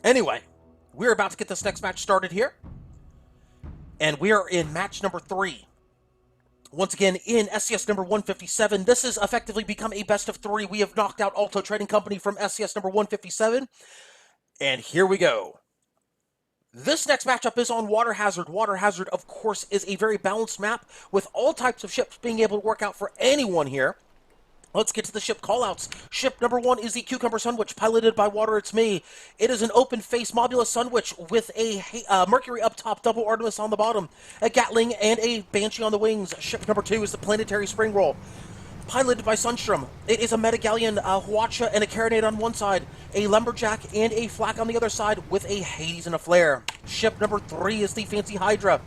Anyway, we're about to get this next match started here. And we are in match number 3. Once again, in SCS number 157, this has effectively become a best of 3. We have knocked out Alto Trading Company from SCS number 157. And here we go. This next matchup is on Water Hazard. Water Hazard, of course, is a very balanced map with all types of ships being able to work out for anyone here. Let's get to the ship callouts. Ship number 1 is the Cucumber Sunwitch, piloted by Water It's Me. It is an open-face Mobula Sunwitch with a Mercury up top, double Artemis on the bottom, a Gatling, and a Banshee on the wings. Ship number 2 is the Planetary Spring Roll, piloted by Sunstrom. It is a Metagallion, a Huacha, and a Carronade on one side, a Lumberjack, and a Flak on the other side, with a Hades and a Flare. Ship number 3 is the Fancy Hydra,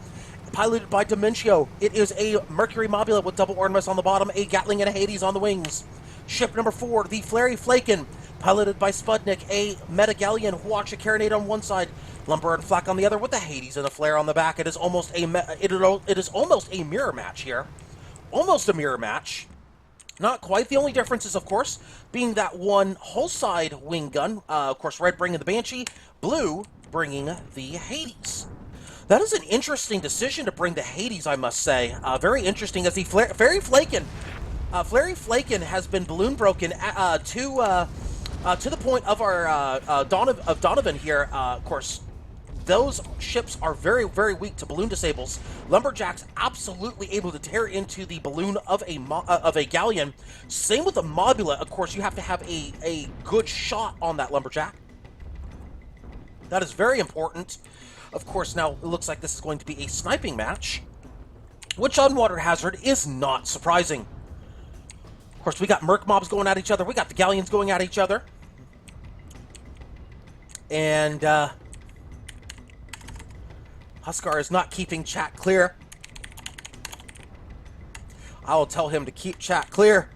piloted by Dimentio. It is a Mercury Mobula with double Artemis on the bottom, a Gatling, and a Hades on the wings. Ship number 4, the Flary Flaken, piloted by Sputnik, a Metagallion, Huacha, Carronade on one side, Lumber and Flak on the other, with the Hades and a Flare on the back. It is almost a mirror match here. Almost a mirror match. Not quite. The only difference is, of course, being that one hull side wing gun. Of course, red bringing the Banshee, blue bringing the Hades. That is an interesting decision to bring the Hades, I must say. Very interesting, as the Flary Flaken has been balloon broken to the point of our Donovan here. Of course, those ships are very, very weak to balloon disables. Lumberjack's absolutely able to tear into the balloon of a Galleon. Same with the Mobula. Of course, you have to have a good shot on that Lumberjack. That is very important. Of course, now it looks like this is going to be a sniping match, which on Water Hazard is not surprising. Of course, we got Merc Mobs going at each other. We got the Galleons going at each other. And Huskar is not keeping chat clear. I will tell him to keep chat clear.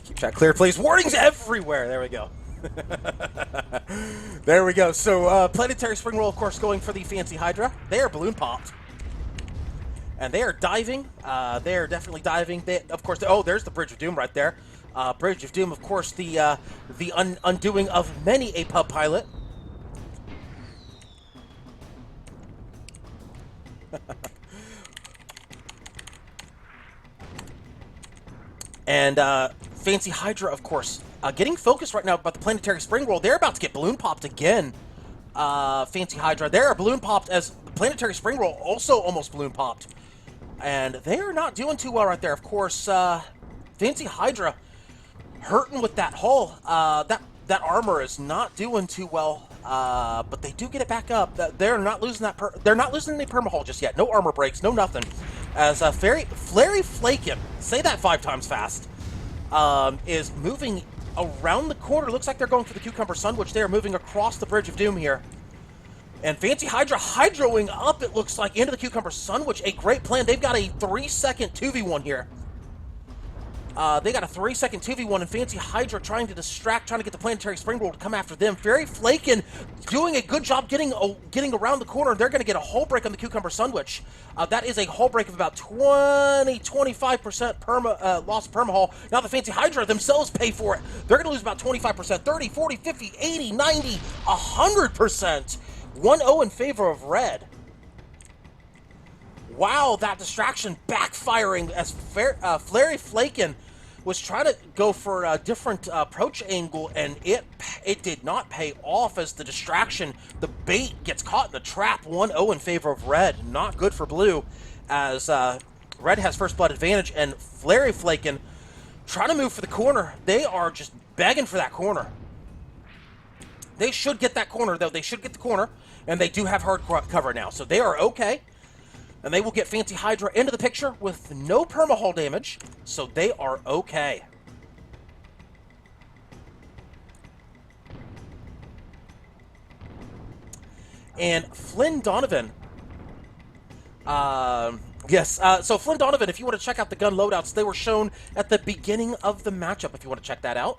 Keep chat clear, please. Warnings everywhere. There we go. There we go. So, Planetary Spring Roll, of course, going for the Fancy Hydra. They are balloon popped. And they are diving. They are definitely diving. Of course, oh, there's the Bridge of Doom right there. Bridge of Doom, of course, the undoing of many a pub pilot. And Fancy Hydra, of course, getting focused right now about the Planetary Spring Roll. They're about to get balloon popped again. Fancy Hydra, they're balloon popped, as the Planetary Spring Roll also almost balloon popped. And they are not doing too well right there. Of course, Fancy Hydra hurting with that hull. That armor is not doing too well, but they do get it back up. They're not losing that. They're not losing any permahull just yet. No armor breaks. No nothing. As Flary Flaken, say that 5 times fast, is moving around the corner. Looks like they're going for the Cucumber Sunwitch. They are moving across the Bridge of Doom here. And Fancy Hydra hydroing up, it looks like, into the Cucumber Sunwitch. A great plan. They've got a 3-second 2v1 here. They got a 3-second 2v1, and Fancy Hydra trying to distract, trying to get the Planetary Spring Roll to come after them. Flary Flaken doing a good job getting around the corner. They're going to get a hull break on the Cucumber Sunwitch. That is a hull break of about 20-25% lost permahull. Now the Fancy Hydra themselves pay for it. They're going to lose about 25%, 30, 40, 50, 80, 90, 100%. 1-0 in favor of red. Wow, that distraction backfiring as Flary Flaken was trying to go for a different approach angle, and it did not pay off as the distraction, the bait gets caught in the trap. 1-0 in favor of red. Not good for blue, as red has first blood advantage, and Flary Flaken trying to move for the corner. They are just begging for that corner. They should get that corner, though. They should get the corner, and they do have hard cover now, so they are okay. And they will get Fancy Hydra into the picture with no permahull damage, so they are okay. And Flynn Donovan. So Flynn Donovan, if you want to check out the gun loadouts, they were shown at the beginning of the matchup, if you want to check that out.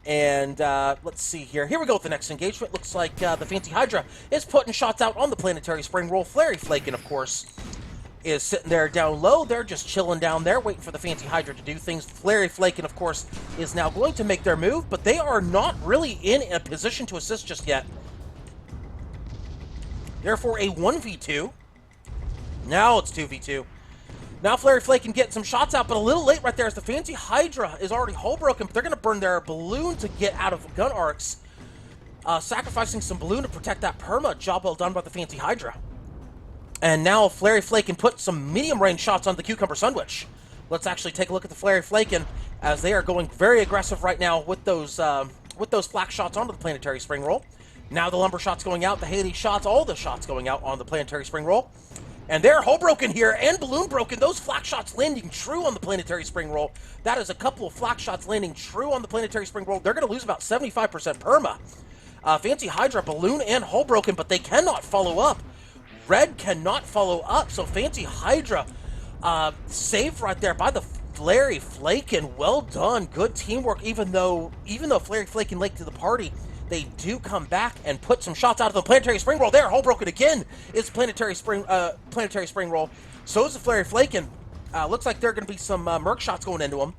And let's see here. Here we go with the next engagement. Looks like the Fancy Hydra is putting shots out on the Planetary Spring Roll. Flary Flaken, of course, is sitting there down low. They're just chilling down there, waiting for the Fancy Hydra to do things. Flurry Flakin, of course, is now going to make their move, but they are not really in a position to assist just yet. Therefore, a 1v2. Now it's 2v2. Now Flurry Flakin getting some shots out, but a little late right there as the Fancy Hydra is already hull broken, but they're going to burn their balloon to get out of gun arcs. Sacrificing some balloon to protect that perma. Job well done by the Fancy Hydra. And now Flurry Flakin put some medium-range shots on the Cucumber Sandwich. Let's actually take a look at the Flurry Flakin as they are going very aggressive right now with those flak shots onto the Planetary Spring Roll. Now the Lumber shots going out, the Haley shots, all the shots going out on the Planetary Spring Roll. And they're hull broken here and balloon broken. Those flak shots landing true on the Planetary Spring Roll. That is a couple of flak shots landing true on the Planetary Spring Roll. They're going to lose about 75% perma. Fancy Hydra, balloon and hull broken, but they cannot follow up. Red cannot follow up, so Fancy Hydra saved right there by the Flurry Flakin. Well done, good teamwork. Even though Flurry Flakin late to the party, they do come back and put some shots out of the Planetary Spring Roll. There, hull broken again. It's Planetary Spring Roll. So is the Flurry Flakin. Looks like there are going to be some Merc shots going into them.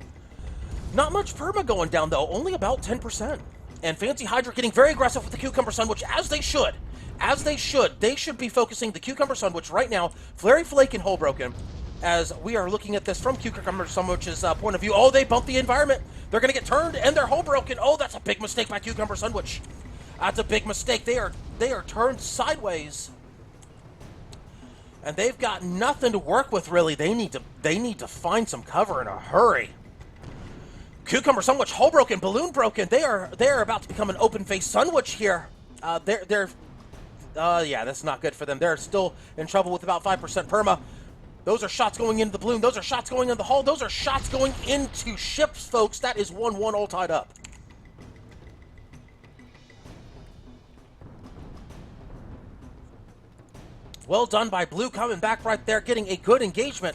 Not much perma going down though, only about 10%. And Fancy Hydra getting very aggressive with the Cucumber Sandwich, as they should. As they should. They should be focusing the Cucumber Sandwich right now. Flurry Flakin hull broken. As we are looking at this from Cucumber Sandwich's point of view. Oh, they bumped the environment. They're going to get turned, and they're hull broken. Oh, that's a big mistake by Cucumber Sandwich. That's a big mistake. They are turned sideways. And they've got nothing to work with, really. They need to find some cover in a hurry. Cucumber Sandwich, hull broken, balloon broken. They are about to become an open-face Sandwich here. Yeah, that's not good for them. They're still in trouble with about 5% perma. Those are shots going into the balloon. Those are shots going into the hull. Those are shots going into ships, folks. That is 1-1 all tied up. Well done by Blue, coming back right there, getting a good engagement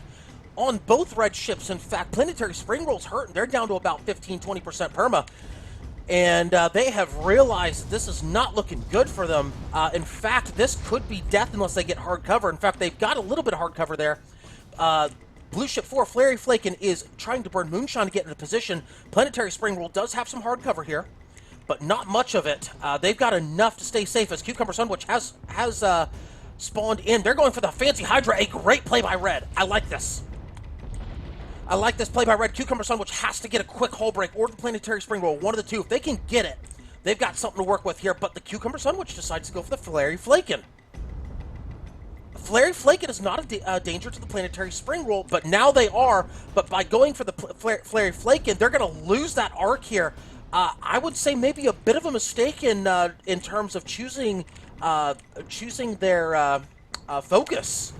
on both red ships. In fact, Planetary Spring Roll's hurting. They're down to about 15-20% perma. And they have realized this is not looking good for them. In fact, this could be death unless they get hard cover. In fact, they've got a little bit of hard cover there. Blue Ship 4, Flurry Flakin, is trying to burn Moonshine to get into position. Planetary Spring Roll does have some hard cover here, but not much of it. They've got enough to stay safe as Cucumber Sandwich has spawned in. They're going for the Fancy Hydra. A great play by Red. I like this. I like this play by Red. Cucumber Sandwich has to get a quick hull break or the Planetary Spring Roll. One of the two. If they can get it, they've got something to work with here. But the Cucumber Sandwich decides to go for the Flurry Flakin. Flurry Flakin is not a danger to the Planetary Spring Roll, but now they are. But by going for the Flurry Flakin, they're going to lose that arc here. I would say maybe a bit of a mistake in terms of choosing their focus.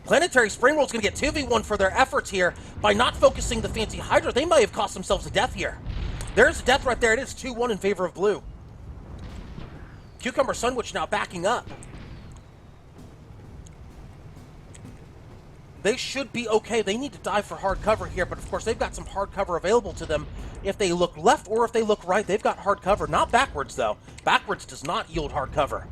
Planetary Spring Roll is going to get 2v1 for their efforts here. By not focusing the Fancy Hydra, they might have cost themselves a death here. There's a death right there. It is 2-1 in favor of Blue. Cucumber Sandwich now backing up. They should be okay. They need to dive for hard cover here, but of course they've got some hard cover available to them. If they look left or if they look right, they've got hard cover. Not backwards, though. Backwards does not yield hard cover.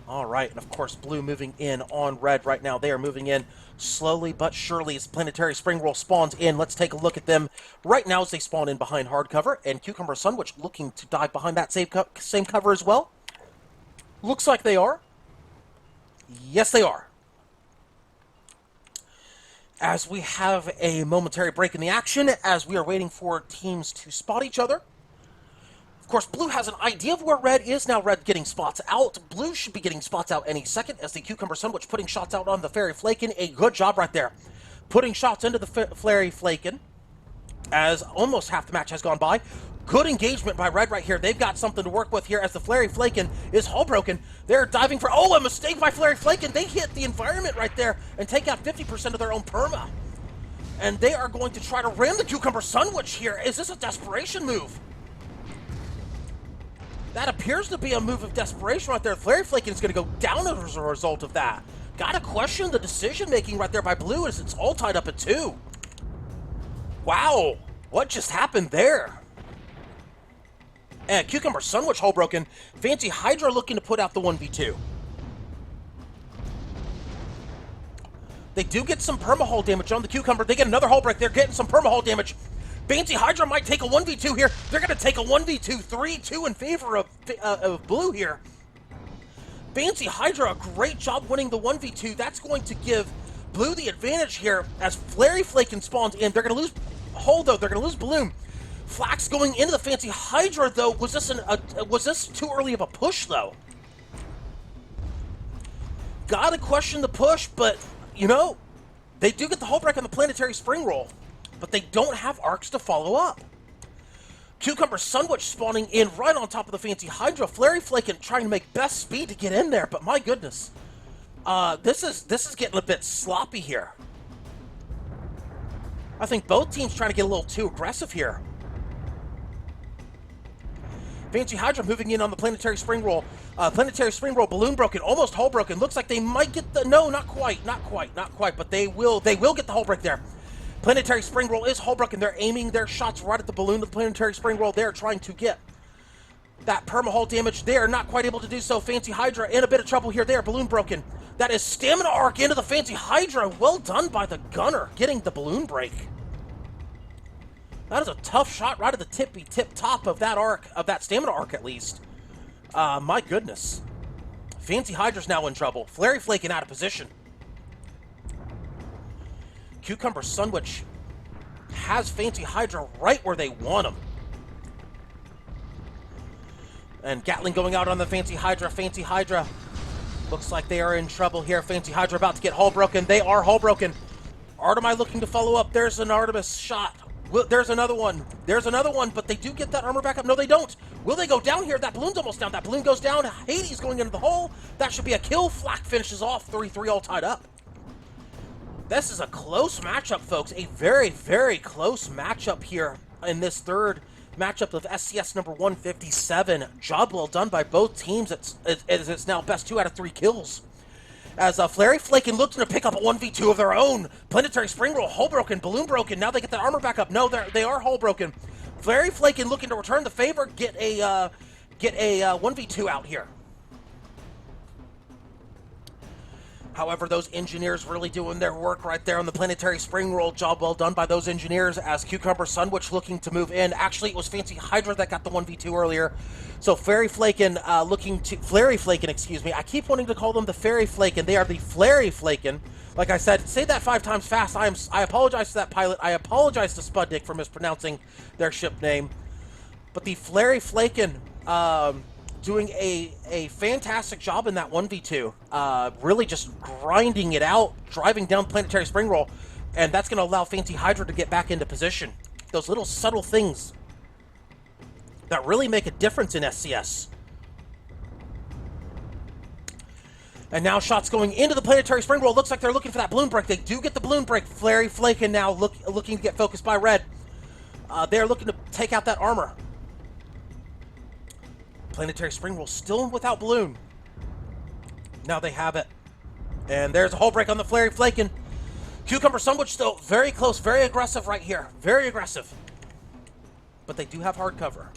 All right, and of course, Blue moving in on Red right now. They are moving in slowly but surely as Planetary Spring Roll spawns in. Let's take a look at them right now as they spawn in behind hard cover. And Cucumber Sandwich looking to dive behind that same cover as well. Looks like they are. Yes, they are. As we have a momentary break in the action, as we are waiting for teams to spot each other. Of course, Blue has an idea of where Red is. Now Red getting spots out. Blue should be getting spots out any second as the Cucumber Sandwich putting shots out on the Flurry Flakin. A good job right there. Putting shots into the Flurry Flakin as almost half the match has gone by. Good engagement by Red right here. They've got something to work with here as the Flurry Flakin is hull broken. They're diving for... Oh, a mistake by Flurry Flakin. They hit the environment right there and take out 50% of their own perma. And they are going to try to ram the Cucumber Sandwich here. Is this a desperation move? That appears to be a move of desperation right there. Flurry Flakin is going to go down as a result of that. Gotta question the decision-making right there by Blue as it's all tied up at 2. Wow, what just happened there? And Cucumber Sunwitch hull broken. Fancy Hydra looking to put out the 1v2. They do get some perma-hull damage on the Cucumber. They get another hull break. They're getting some perma-hull damage. Fancy Hydra might take a 1v2 here. They're going to take a 1v2, 3-2 in favor of Blue here. Fancy Hydra, a great job winning the 1v2. That's going to give Blue the advantage here as Flary Flakin spawns in. They're going to lose Hull, though. They're going to lose Bloom. Flax going into the Fancy Hydra, though. Was this too early of a push, though? Gotta question the push, but, you know, they do get the hull break on the Planetary Spring Roll, but they don't have arcs to follow up. Cucumber Sunwitch spawning in right on top of the Fancy Hydra. Flary Flakin trying to make best speed to get in there, but my goodness. This is getting a bit sloppy here. I think both teams trying to get a little too aggressive here. Fancy Hydra moving in on the Planetary Spring Roll. Planetary Spring Roll, balloon broken, almost hull broken. Looks like they might get the... No, not quite, but they will get the hull break there. Planetary Spring Roll is hull broken. They're aiming their shots right at the balloon of the Planetary Spring Roll. They're trying to get that perma-hull damage. They are not quite able to do so. Fancy Hydra in a bit of trouble here. They are balloon broken. That is Stamina Arc into the Fancy Hydra. Well done by the gunner, getting the balloon break. That is a tough shot right at the tip top of that arc, of that Stamina Arc at least. My goodness. Fancy Hydra's now in trouble. Flary Flakin out of position. Cucumber Sunwitch has Fancy Hydra right where they want him. And Gatling going out on the Fancy Hydra. Fancy Hydra looks like they are in trouble here. Fancy Hydra about to get hull broken. They are hull broken. Artemai looking to follow up. There's an Artemis shot. There's another one. There's another one, but they do get that armor back up. No, they don't. Will they go down here? That balloon's almost down. That balloon goes down. Hades going into the hole. That should be a kill. Flak finishes off. 3-3 all tied up. This is a close matchup, folks. A very, very close matchup here in this third matchup of SCS number 157. Job well done by both teams. It's now best 2 out of 3 kills. As Flary Flakin looking to pick up a 1v2 of their own. Planetary Spring Roll, hull broken, balloon broken. Now they get that armor back up. No, they are hull broken. Flary Flakin looking to return the favor, get a 1v2 out here. However, those engineers really doing their work right there on the Planetary Spring Roll. Job well done by those engineers as Cucumber Sunwitch looking to move in. Actually, it was Fancy Hydra that got the 1v2 earlier. So Flary Flakin excuse me. I keep wanting to call them the Fairy Flakin. They are the Flary Flakin. Like I said, say that 5 times fast. I apologize to that pilot. I apologize to Spudnik for mispronouncing their ship name. But the Flary Flakin, doing a fantastic job in that 1v2. Really just grinding it out, driving down Planetary Spring Roll, and that's going to allow Fancy Hydra to get back into position. Those little subtle things that really make a difference in SCS. And now shots going into the Planetary Spring Roll. Looks like they're looking for that balloon break. They do get the balloon break. Flary Flakin now looking to get focused by Red. They're looking to take out that armor. Planetary Spring Roll still without balloon. Now they have it. And there's a hull break on the Flary Flakin. Cucumber Sunwitch still very close, very aggressive right here. Very aggressive. But they do have hard cover.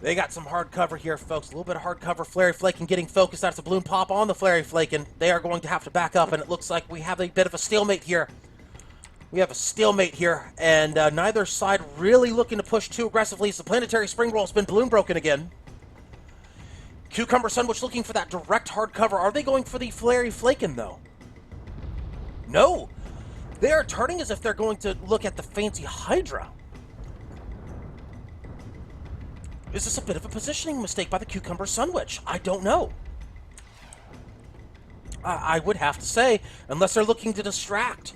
They got some hard cover here, folks. A little bit of hard cover. Flary Flakin getting focused. That's a balloon pop on the Flary Flakin. They are going to have to back up, and it looks like we have a bit of a stalemate here. We have a stalemate here, and neither side really looking to push too aggressively. So the Planetary Spring Roll has been balloon broken again. Cucumber Sunwitch looking for that direct hard cover. Are they going for the Flary Flakin, though? No. They are turning as if they're going to look at the Fancy Hydra. Is this a bit of a positioning mistake by the Cucumber Sunwitch? I don't know. I would have to say, unless they're looking to distract.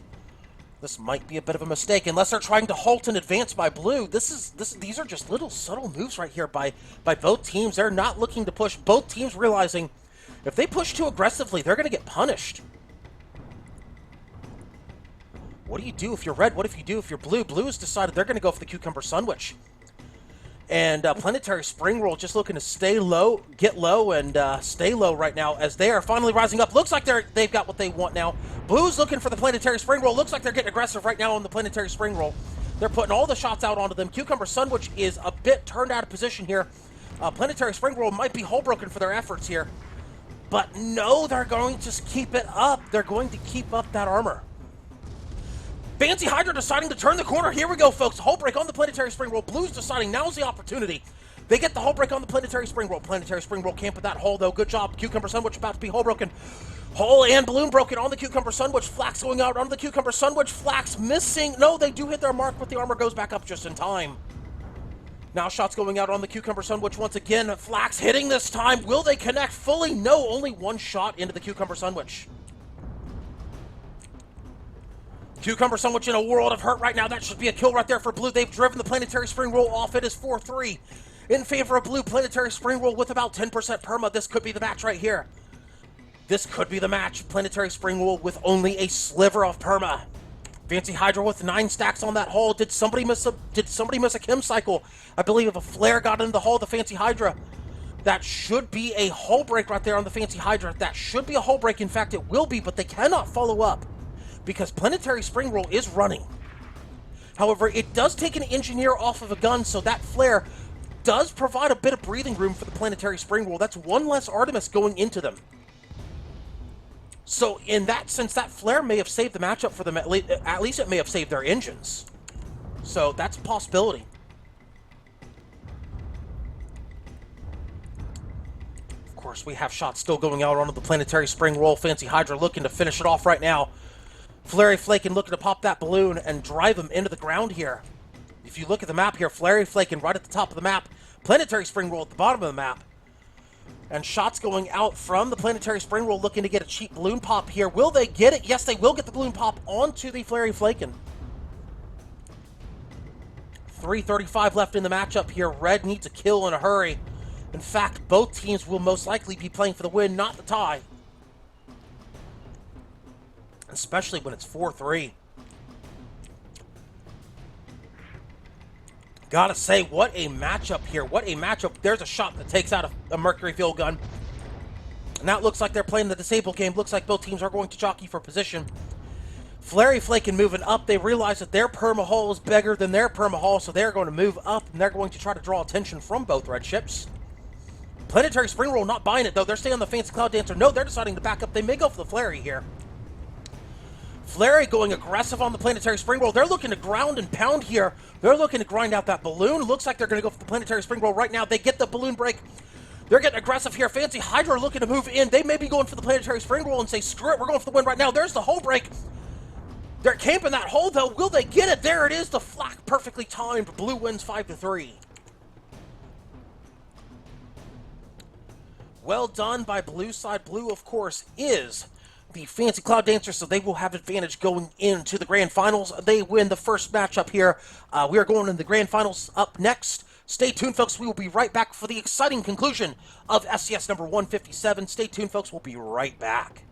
This might be a bit of a mistake, unless they're trying to halt and advance by blue. These are just little subtle moves right here by both teams. They're not looking to push. Both teams realizing if they push too aggressively, they're going to get punished. What do you do if you're red? What if you do if you're blue? Blue has decided they're going to go for the Cucumber Sunwitch. And Planetary Spring Roll just looking to stay low, get low, and stay low right now as they are finally rising up. Looks like they've got what they want now. Blue's looking for the Planetary Spring Roll. Looks like they're getting aggressive right now on the Planetary Spring Roll. They're putting all the shots out onto them. Cucumber Sandwich is a bit turned out of position here. Planetary Spring Roll might be hole broken for their efforts here. But no, they're going to keep it up. They're going to keep up that armor. Fancy Hydra deciding to turn the corner. Here we go, folks. Hull break on the Planetary Spring Roll. Blues deciding now's the opportunity. They get the hull break on the Planetary Spring Roll. Planetary Spring Roll can't put that hull, though. Good job. Cucumber Sandwich about to be hull broken. Hull and balloon broken on the Cucumber Sandwich. Flax going out on the Cucumber Sandwich. Flax missing. No, they do hit their mark, but the armor goes back up just in time. Now shots going out on the Cucumber Sandwich once again. Flax hitting this time. Will they connect fully? No, only one shot into the Cucumber Sandwich. Cucumber Sandwich in a world of hurt right now. That should be a kill right there for Blue. They've driven the Planetary Spring Roll off. It is 4-3 in favor of Blue. Planetary Spring Roll with about 10% perma. This could be the match right here. This could be the match. Planetary Spring Roll with only a sliver of perma. Fancy Hydra with 9 stacks on that hull. Did somebody miss a chem cycle? I believe if a flare got into the hull of the Fancy Hydra. That should be a hull break right there on the Fancy Hydra. That should be a hull break. In fact, it will be, but they cannot follow up because Planetary Spring Roll is running. However, it does take an engineer off of a gun, so that flare does provide a bit of breathing room for the Planetary Spring Roll. That's one less Artemis going into them. So in that sense, that flare may have saved the matchup for them. At least it may have saved their engines. So that's a possibility. Of course, we have shots still going out onto the Planetary Spring Roll. Fancy Hydra looking to finish it off right now. Flary Flakin looking to pop that balloon and drive him into the ground here. If you look at the map here, Flary Flakin right at the top of the map. Planetary Spring Roll at the bottom of the map. And shots going out from the Planetary Spring Roll looking to get a cheap balloon pop here. Will they get it? Yes, they will get the balloon pop onto the Flary Flakin. 3:35 left in the matchup here. Red needs a kill in a hurry. In fact, both teams will most likely be playing for the win, not the tie. Especially when it's 4-3. Gotta say, what a matchup here. What a matchup. There's a shot that takes out a Mercury field gun. And that looks like they're playing the disable game. Looks like both teams are going to jockey for position. Flary Flakin moving up. They realize that their perma hull is bigger than their perma hull, so they're going to move up, and they're going to try to draw attention from both red ships. Planetary Spring Roll not buying it, though. They're staying on the Fancy Cloud Dancer. No, they're deciding to back up. They may go for the Flary here. Flary going aggressive on the Planetary Spring Roll. They're looking to ground and pound here. They're looking to grind out that balloon. Looks like they're going to go for the Planetary Spring Roll right now. They get the balloon break. They're getting aggressive here. Fancy Hydra looking to move in. They may be going for the Planetary Spring Roll and say, screw it, we're going for the win right now. There's the hull break. They're camping that hole, though. Will they get it? There it is. The flak perfectly timed. Blue wins 5-3. Well done by Blue side. Blue, of course, is the Fancy Cloud Dancer, so they will have advantage going into the Grand Finals. They win the first matchup here. We are going into the Grand Finals up next. Stay tuned, folks. We will be right back for the exciting conclusion of SCS number 157. Stay tuned, folks. We'll be right back.